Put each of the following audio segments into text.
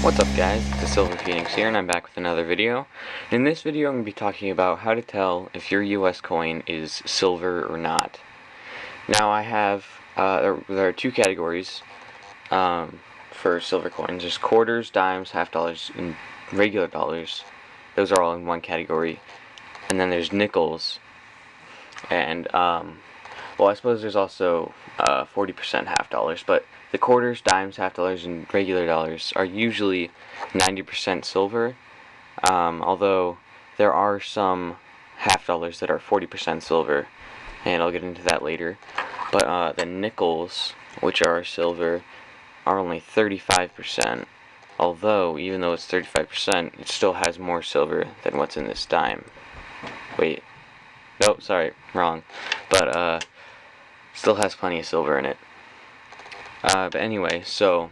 What's up guys, it's the Silver Phoenix here and I'm back with another video. In this video I'm going to be talking about how to tell if your US coin is silver or not. Now I have, there are two categories for silver coins. There's quarters, dimes, half dollars, and regular dollars. Those are all in one category. And then there's nickels. And, well I suppose there's also 40% half dollars, but the quarters, dimes, half dollars, and regular dollars are usually 90% silver, although there are some half dollars that are 40% silver, and I'll get into that later. But the nickels, which are silver, are only 35%, although even though it's 35%, it still has more silver than what's in this dime. Wait, nope, sorry, wrong. But still has plenty of silver in it. But anyway, so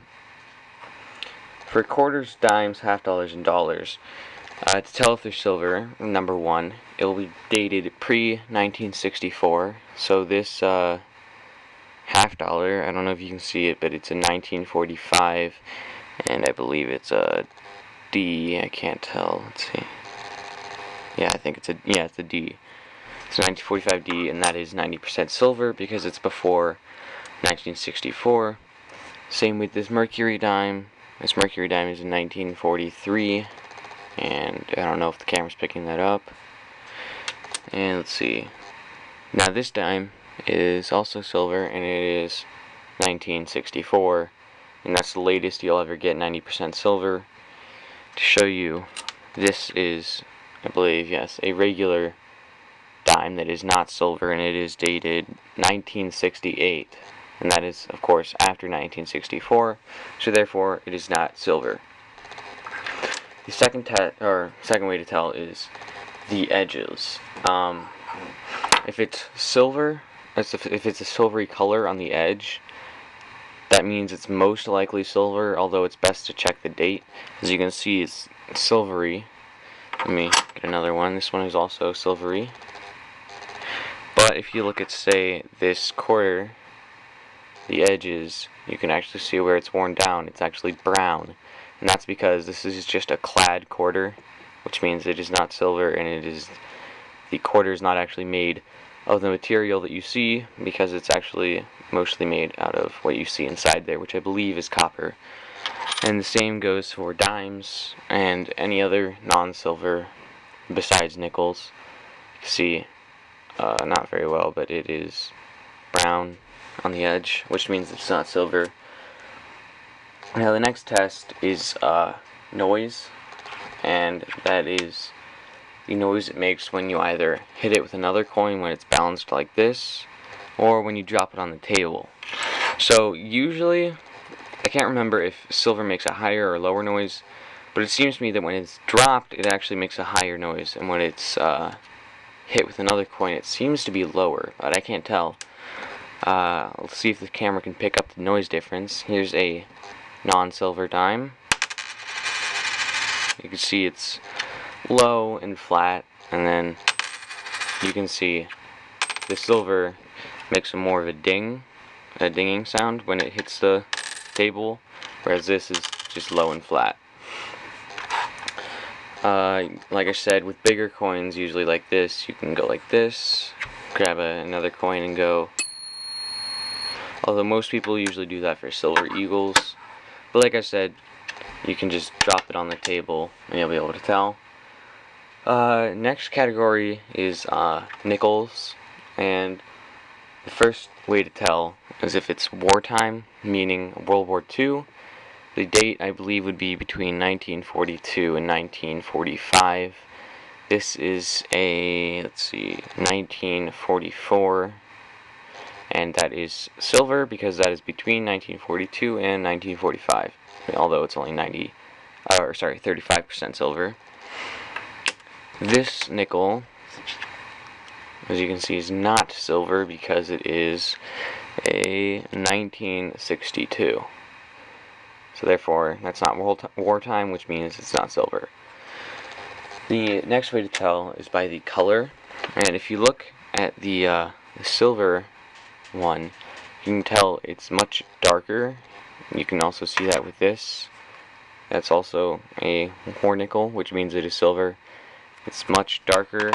for quarters, dimes, half dollars, and dollars, to tell if they're silver, number one, it will be dated pre-1964. So this half dollar, I don't know if you can see it, but it's a 1945, and I believe it's a D. I can't tell. Let's see. Yeah, I think it's a D. It's a 1945 D, and that is 90% silver because it's before 1964. Same with this Mercury dime. This Mercury dime is in 1943, and I don't know if the camera's picking that up. And let's see. Now this dime is also silver, and it is 1964, and that's the latest you'll ever get 90% silver. To show you, this is, I believe, yes, a regular dime that is not silver, and it is dated 1968. And that is, of course, after 1964, so therefore it is not silver. The second way to tell is the edges. If it's silver, if it's a silvery color on the edge, that means it's most likely silver, although it's best to check the date. As you can see, it's silvery. Let me get another one. This one is also silvery. But if you look at, say, this quarter, the edges, you can actually see where it's worn down. It's actually brown, and that's because this is just a clad quarter, which means it is not silver, and the quarter is not actually made of the material that you see, because it's actually mostly made out of what you see inside there, which I believe is copper. And the same goes for dimes and any other non-silver besides nickels. You can see not very well, but it is brown on the edge, which means it's not silver. Now the next test is noise, and that is the noise it makes when you either hit it with another coin when it's balanced like this, or when you drop it on the table. So usually, I can't remember if silver makes a higher or lower noise, but it seems to me that when it's dropped it actually makes a higher noise, and when it's hit with another coin it seems to be lower, but I can't tell. Let's see if the camera can pick up the noise difference. Here's a non-silver dime. You can see it's low and flat, and then you can see the silver makes more of a dinging sound when it hits the table, whereas this is just low and flat. Like I said, with bigger coins, usually like this, you can go like this, grab another coin and go. Although most people usually do that for silver eagles. But like I said, you can just drop it on the table and you'll be able to tell. Next category is nickels. And the first way to tell is if it's wartime, meaning World War II. The date, I believe, would be between 1942 and 1945. This is a, let's see, 1944. And that is silver because that is between 1942 and 1945, although it's only 35% silver. This nickel, as you can see, is not silver because it is a 1962. So therefore, that's not wartime, which means it's not silver. The next way to tell is by the color, and if you look at the silver one, you can tell it's much darker. You can also see that with this. That's also a Hornickel, which means it is silver. It's much darker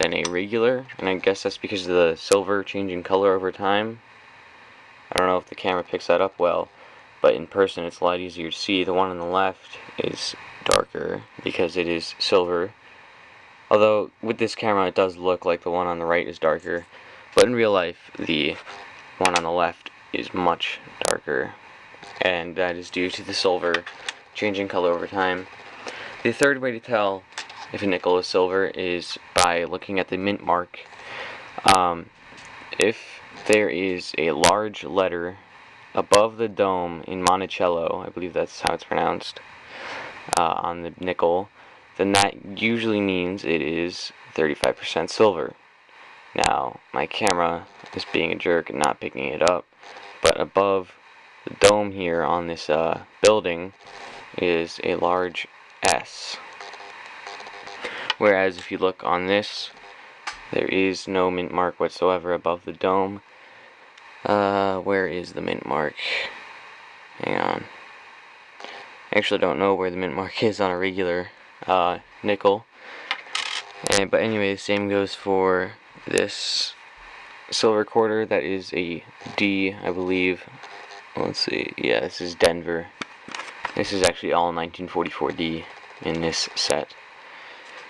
than a regular, and I guess that's because of the silver changing color over time. I don't know if the camera picks that up well, but in person it's a lot easier to see. The one on the left is darker because it is silver. Although with this camera it does look like the one on the right is darker, but in real life the one on the left is much darker, and that is due to the silver changing color over time. The third way to tell if a nickel is silver is by looking at the mint mark. If there is a large letter above the dome in Monticello, I believe that's how it's pronounced, on the nickel, then that usually means it is 35% silver. Now, my camera is being a jerk and not picking it up, but above the dome here on this building is a large S. Whereas if you look on this, there is no mint mark whatsoever above the dome. Where is the mint mark? Hang on. I actually don't know where the mint mark is on a regular nickel. But anyway, the same goes for this silver quarter. That is a D, I believe. Let's see. Yeah, this is Denver. This is actually all 1944D in this set.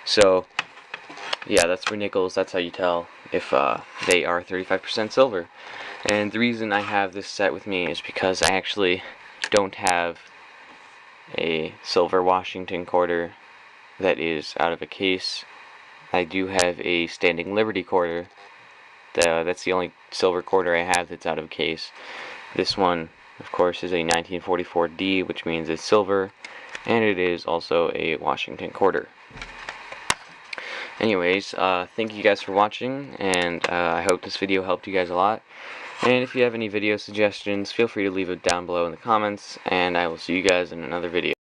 So, yeah, that's for nickels. That's how you tell if they are 35% silver. And the reason I have this set with me is because I actually don't have a silver Washington quarter that is out of a case. I do have a Standing Liberty quarter. That's the only silver quarter I have that's out of a case. This one, of course, is a 1944D, which means it's silver, and it is also a Washington quarter. Anyways, thank you guys for watching, and I hope this video helped you guys a lot. And if you have any video suggestions, feel free to leave it down below in the comments, and I will see you guys in another video.